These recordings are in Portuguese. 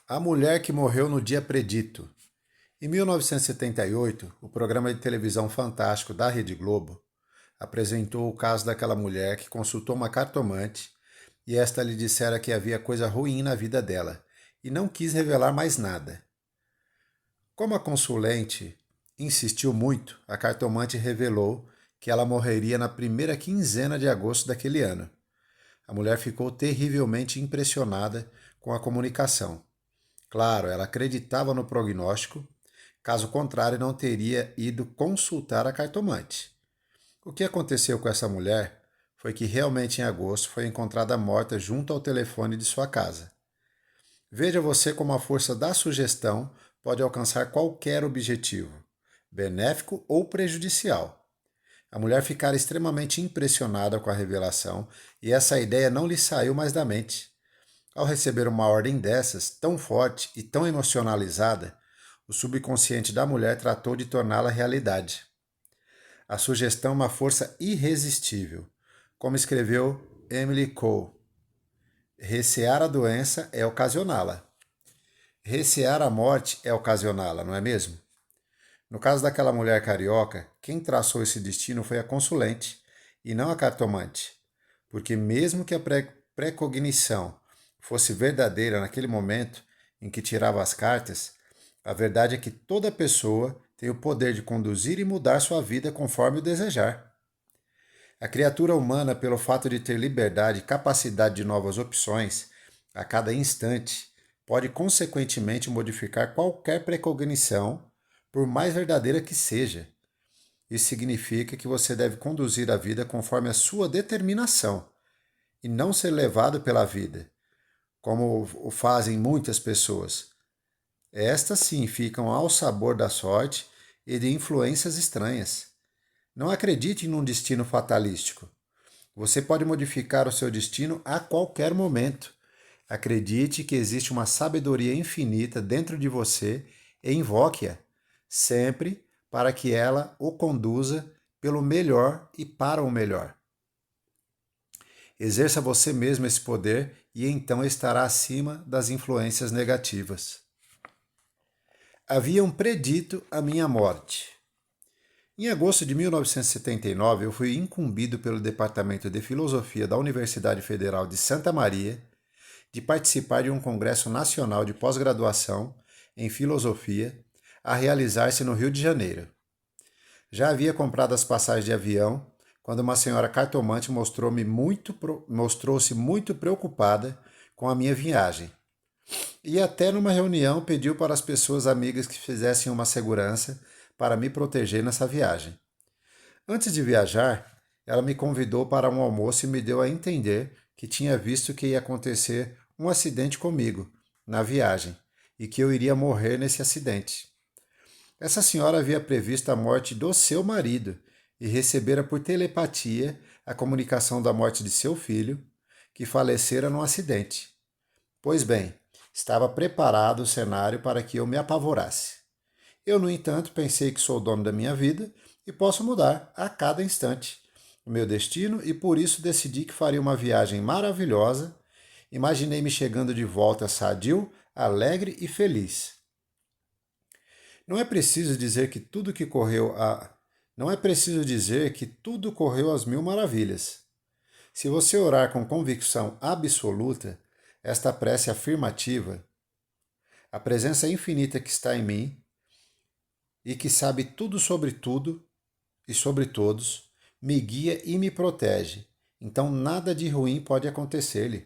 A mulher que morreu no dia predito. Em 1978, o programa de televisão Fantástico da Rede Globo apresentou o caso daquela mulher que consultou uma cartomante e esta lhe dissera que havia coisa ruim na vida dela e não quis revelar mais nada. Como a consulente insistiu muito, a cartomante revelou que ela morreria na primeira quinzena de agosto daquele ano. A mulher ficou terrivelmente impressionada com a comunicação. Claro, ela acreditava no prognóstico, caso contrário, não teria ido consultar a cartomante. O que aconteceu com essa mulher foi que realmente em agosto foi encontrada morta junto ao telefone de sua casa. Veja você como a força da sugestão pode alcançar qualquer objetivo, benéfico ou prejudicial. A mulher ficara extremamente impressionada com a revelação e essa ideia não lhe saiu mais da mente. Ao receber uma ordem dessas, tão forte e tão emocionalizada, o subconsciente da mulher tratou de torná-la realidade. A sugestão é uma força irresistível. Como escreveu Emily Cole, recear a doença é ocasioná-la. Recear a morte é ocasioná-la, não é mesmo? No caso daquela mulher carioca, quem traçou esse destino foi a consulente e não a cartomante, porque mesmo que a precognição fosse verdadeira naquele momento em que tirava as cartas, a verdade é que toda pessoa tem o poder de conduzir e mudar sua vida conforme o desejar. A criatura humana, pelo fato de ter liberdade e capacidade de novas opções, a cada instante, pode consequentemente modificar qualquer precognição, por mais verdadeira que seja. Isso significa que você deve conduzir a vida conforme a sua determinação e não ser levado pela vida, como o fazem muitas pessoas. Estas sim ficam ao sabor da sorte e de influências estranhas. Não acredite num destino fatalístico. Você pode modificar o seu destino a qualquer momento. Acredite que existe uma sabedoria infinita dentro de você e invoque-a, sempre para que ela o conduza pelo melhor e para o melhor. Exerça você mesmo esse poder e então estará acima das influências negativas. Haviam predito a minha morte. Em agosto de 1979, eu fui incumbido pelo Departamento de Filosofia da Universidade Federal de Santa Maria de participar de um congresso nacional de pós-graduação em filosofia a realizar-se no Rio de Janeiro. Já havia comprado as passagens de avião quando uma senhora cartomante mostrou-se muito preocupada com a minha viagem. E até numa reunião pediu para as pessoas amigas que fizessem uma segurança para me proteger nessa viagem. Antes de viajar, ela me convidou para um almoço e me deu a entender que tinha visto que ia acontecer um acidente comigo na viagem e que eu iria morrer nesse acidente. Essa senhora havia previsto a morte do seu marido e recebera por telepatia a comunicação da morte de seu filho, que falecera num acidente. Pois bem, estava preparado o cenário para que eu me apavorasse. Eu, no entanto, pensei que sou dono da minha vida e posso mudar a cada instante o meu destino e por isso decidi que faria uma viagem maravilhosa. Imaginei-me chegando de volta sadio, alegre e feliz. Não é preciso dizer que tudo que correu a Não é preciso dizer que tudo correu às mil maravilhas. Se você orar com convicção absoluta, esta prece afirmativa, a presença infinita que está em mim e que sabe tudo e sobre todos, me guia e me protege. Então nada de ruim pode acontecer-lhe.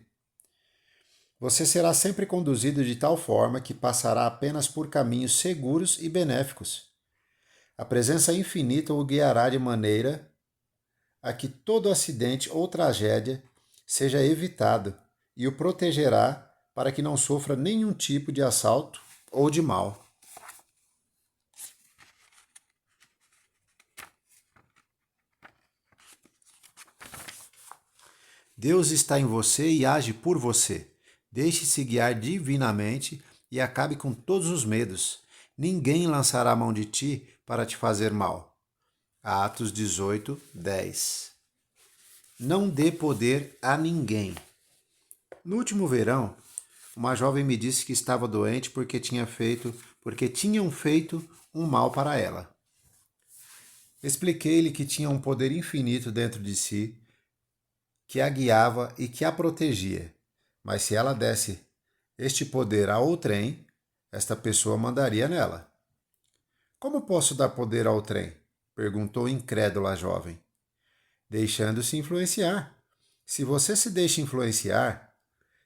Você será sempre conduzido de tal forma que passará apenas por caminhos seguros e benéficos. A presença infinita o guiará de maneira a que todo acidente ou tragédia seja evitado e o protegerá para que não sofra nenhum tipo de assalto ou de mal. Deus está em você e age por você. Deixe-se guiar divinamente e acabe com todos os medos. Ninguém lançará a mão de ti para te fazer mal. Atos 18, 10. Não dê poder a ninguém. No último verão, uma jovem me disse que estava doente porque tinham feito um mal para ela. Expliquei-lhe que tinha um poder infinito dentro de si, que a guiava e que a protegia. Mas se ela desse este poder a outrem, esta pessoa mandaria nela. Como posso dar poder ao trem? Perguntou incrédula a jovem. Deixando-se influenciar. Se você se deixa influenciar,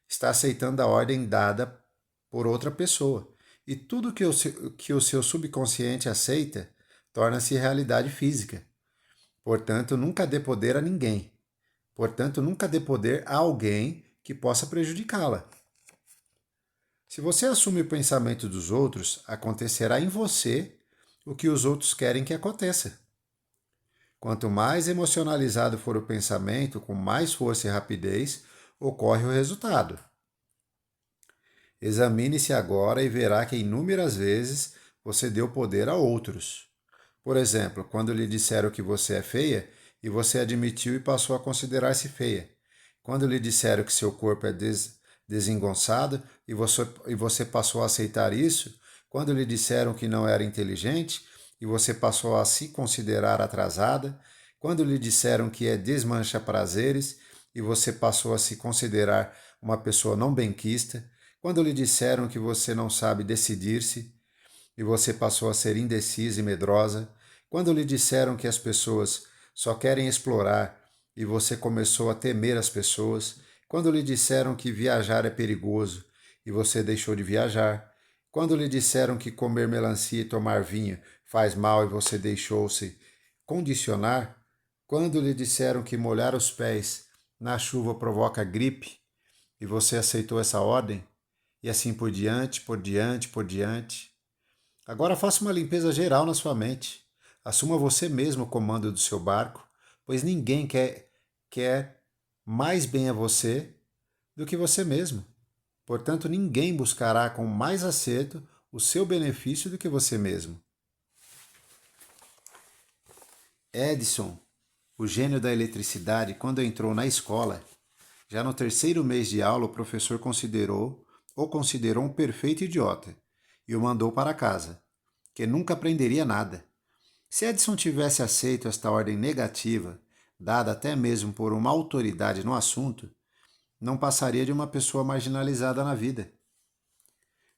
está aceitando a ordem dada por outra pessoa. E tudo que o seu subconsciente aceita torna-se realidade física. Portanto, nunca dê poder a ninguém. Portanto, nunca dê poder a alguém que possa prejudicá-la. Se você assume o pensamento dos outros, acontecerá em você o que os outros querem que aconteça. Quanto mais emocionalizado for o pensamento, com mais força e rapidez, ocorre o resultado. Examine-se agora e verá que inúmeras vezes você deu poder a outros. Por exemplo, quando lhe disseram que você é feia e você admitiu e passou a considerar-se feia. Quando lhe disseram que seu corpo é desengonçado e você passou a aceitar isso. Quando lhe disseram que não era inteligente e você passou a se considerar atrasada. Quando lhe disseram que é desmancha prazeres e você passou a se considerar uma pessoa não benquista. Quando lhe disseram que você não sabe decidir-se e você passou a ser indecisa e medrosa, quando lhe disseram que as pessoas só querem explorar e você começou a temer as pessoas, quando lhe disseram que viajar é perigoso e você deixou de viajar, quando lhe disseram que comer melancia e tomar vinho faz mal e você deixou-se condicionar, quando lhe disseram que molhar os pés na chuva provoca gripe e você aceitou essa ordem, e assim por diante, por diante, por diante. Agora faça uma limpeza geral na sua mente. Assuma você mesmo o comando do seu barco, pois ninguém quer mais bem a você do que você mesmo. Portanto, ninguém buscará com mais acerto o seu benefício do que você mesmo. Edison, o gênio da eletricidade, quando entrou na escola, já no terceiro mês de aula, o professor considerou um perfeito idiota e o mandou para casa, que nunca aprenderia nada. Se Edison tivesse aceito esta ordem negativa, dada até mesmo por uma autoridade no assunto, não passaria de uma pessoa marginalizada na vida.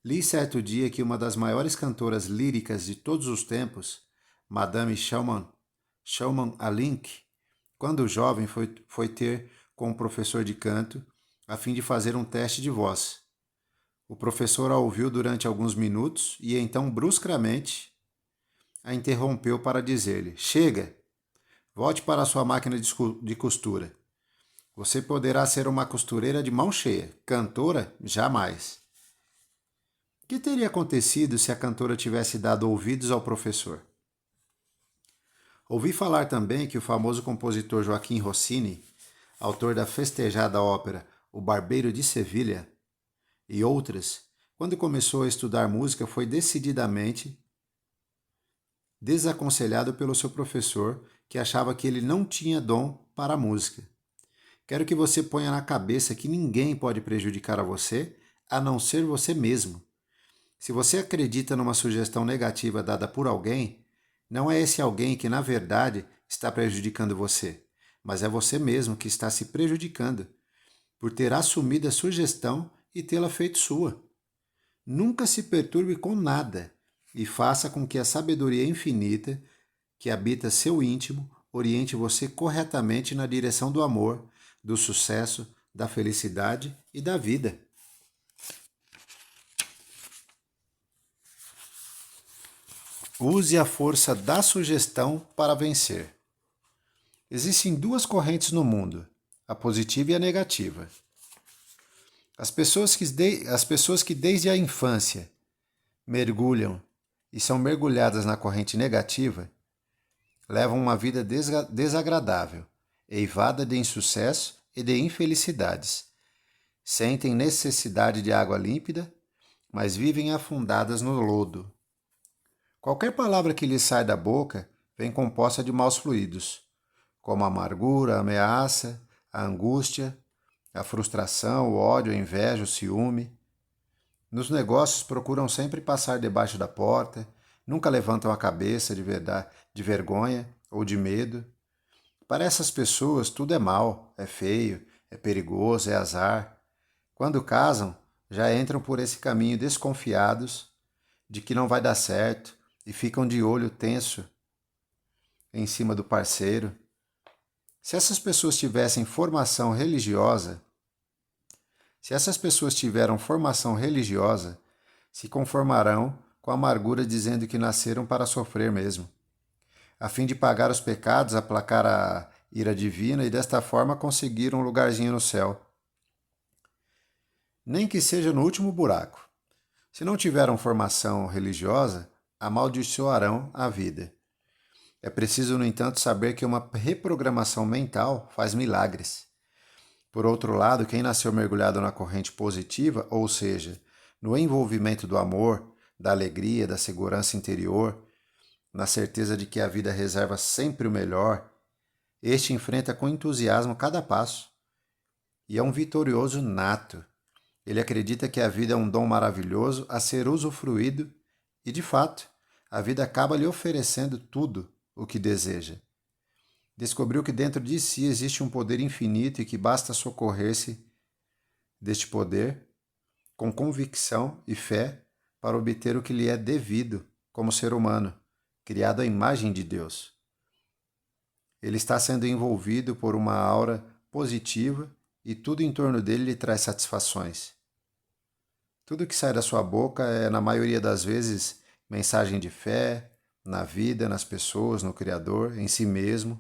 Li certo dia que uma das maiores cantoras líricas de todos os tempos, Madame Shalman Alink, quando jovem foi ter com um professor de canto a fim de fazer um teste de voz. O professor a ouviu durante alguns minutos e então, bruscamente, a interrompeu para dizer-lhe: Chega! Volte para a sua máquina de costura. Você poderá ser uma costureira de mão cheia, cantora, jamais. O que teria acontecido se a cantora tivesse dado ouvidos ao professor? Ouvi falar também que o famoso compositor Joaquim Rossini, autor da festejada ópera O Barbeiro de Sevilha, e outras, quando começou a estudar música, foi decididamente desaconselhado pelo seu professor, que achava que ele não tinha dom para a música. Quero que você ponha na cabeça que ninguém pode prejudicar a você, a não ser você mesmo. Se você acredita numa sugestão negativa dada por alguém, não é esse alguém que, na verdade, está prejudicando você, mas é você mesmo que está se prejudicando por ter assumido a sugestão e tê-la feito sua. Nunca se perturbe com nada e faça com que a sabedoria infinita que habita seu íntimo oriente você corretamente na direção do amor, do sucesso, da felicidade e da vida. Use a força da sugestão para vencer. Existem duas correntes no mundo, a positiva e a negativa. As pessoas que desde a infância mergulham e são mergulhadas na corrente negativa levam uma vida desagradável, eivada de insucesso e de infelicidades. Sentem necessidade de água límpida, mas vivem afundadas no lodo. Qualquer palavra que lhes sai da boca vem composta de maus fluidos, como a amargura, a ameaça, a angústia, a frustração, o ódio, a inveja, o ciúme. Nos negócios procuram sempre passar debaixo da porta, nunca levantam a cabeça de verdade, de vergonha ou de medo. Para essas pessoas tudo é mal, é feio, é perigoso, é azar. Quando casam, já entram por esse caminho desconfiados de que não vai dar certo e ficam de olho tenso em cima do parceiro. Se essas pessoas tivessem formação religiosa, se essas pessoas tiveram formação religiosa, se conformarão com a amargura dizendo que nasceram para sofrer mesmo, a fim de pagar os pecados, aplacar a ira divina e desta forma conseguir um lugarzinho no céu, nem que seja no último buraco. Se não tiveram formação religiosa, amaldiçoarão a vida. É preciso, no entanto, saber que uma reprogramação mental faz milagres. Por outro lado, quem nasceu mergulhado na corrente positiva, ou seja, no envolvimento do amor, da alegria, da segurança interior, na certeza de que a vida reserva sempre o melhor, este enfrenta com entusiasmo cada passo e é um vitorioso nato. Ele acredita que a vida é um dom maravilhoso a ser usufruído e, de fato, a vida acaba lhe oferecendo tudo o que deseja. Descobriu que dentro de si existe um poder infinito e que basta socorrer-se deste poder com convicção e fé para obter o que lhe é devido como ser humano, criado à imagem de Deus. Ele está sendo envolvido por uma aura positiva e tudo em torno dele lhe traz satisfações. Tudo que sai da sua boca é, na maioria das vezes, mensagem de fé, na vida, nas pessoas, no Criador, em si mesmo.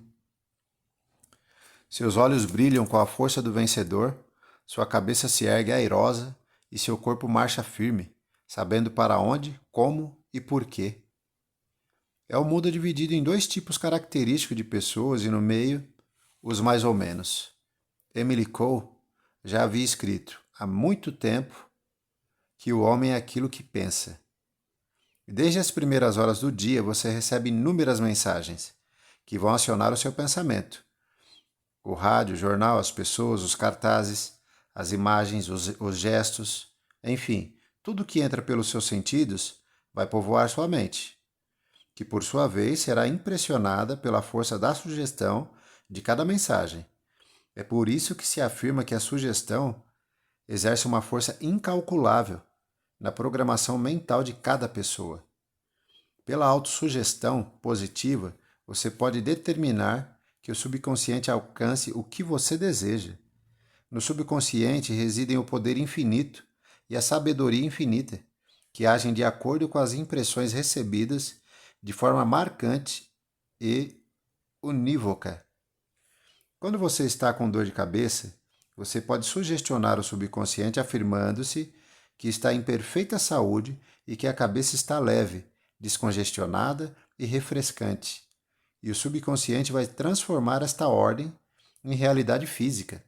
Seus olhos brilham com a força do vencedor, sua cabeça se ergue airosa e seu corpo marcha firme, sabendo para onde, como e por quê. É o mundo dividido em dois tipos característicos de pessoas e no meio, os mais ou menos. Emily Cole já havia escrito há muito tempo que o homem é aquilo que pensa. Desde as primeiras horas do dia você recebe inúmeras mensagens que vão acionar o seu pensamento. O rádio, o jornal, as pessoas, os cartazes, as imagens, os gestos, enfim, tudo que entra pelos seus sentidos vai povoar sua mente, que por sua vez será impressionada pela força da sugestão de cada mensagem. É por isso que se afirma que a sugestão exerce uma força incalculável na programação mental de cada pessoa. Pela autossugestão positiva, você pode determinar que o subconsciente alcance o que você deseja. No subconsciente residem o poder infinito e a sabedoria infinita, que agem de acordo com as impressões recebidas de forma marcante e unívoca. Quando você está com dor de cabeça, você pode sugestionar o subconsciente afirmando-se que está em perfeita saúde e que a cabeça está leve, descongestionada e refrescante. E o subconsciente vai transformar esta ordem em realidade física.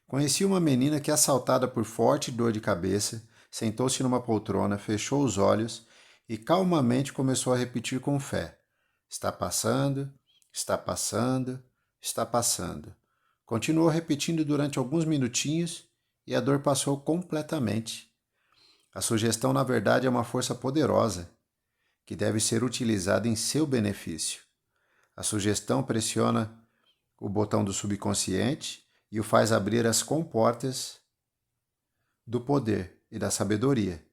Conheci uma menina que, assaltada por forte dor de cabeça, sentou-se numa poltrona, fechou os olhos e calmamente começou a repetir com fé: está passando, está passando, está passando. Continuou repetindo durante alguns minutinhos e a dor passou completamente. A sugestão, na verdade, é uma força poderosa que deve ser utilizada em seu benefício. A sugestão pressiona o botão do subconsciente e o faz abrir as comportas do poder e da sabedoria.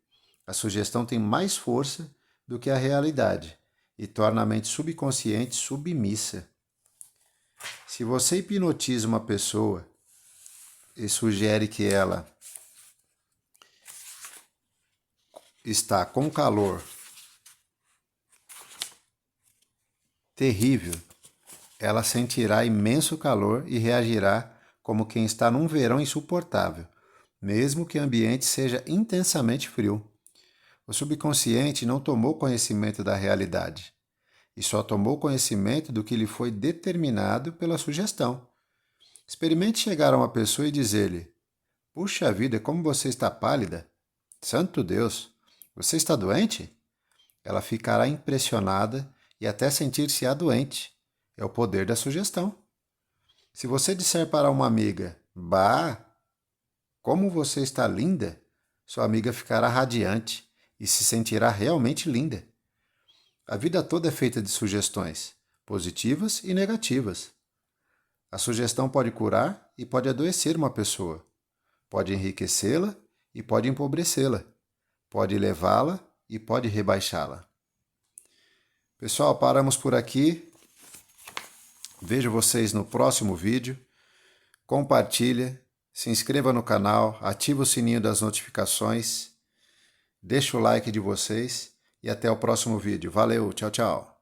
A sugestão tem mais força do que a realidade e torna a mente subconsciente submissa. Se você hipnotiza uma pessoa e sugere que ela está com calor terrível, ela sentirá imenso calor e reagirá como quem está num verão insuportável, mesmo que o ambiente seja intensamente frio. O subconsciente não tomou conhecimento da realidade e só tomou conhecimento do que lhe foi determinado pela sugestão. Experimente chegar a uma pessoa e dizer-lhe: puxa vida, como você está pálida! Santo Deus, você está doente? Ela ficará impressionada e até sentir-se-á doente. É o poder da sugestão. Se você disser para uma amiga: bah, como você está linda! sua amiga ficará radiante e se sentirá realmente linda. A vida toda é feita de sugestões, positivas e negativas. A sugestão pode curar e pode adoecer uma pessoa, pode enriquecê-la e pode empobrecê-la, pode elevá-la e pode rebaixá-la. Pessoal, paramos por aqui. Vejo vocês no próximo vídeo. Compartilha, se inscreva no canal, ativa o sininho das notificações, deixa o like de vocês e até o próximo vídeo. Valeu, tchau, tchau!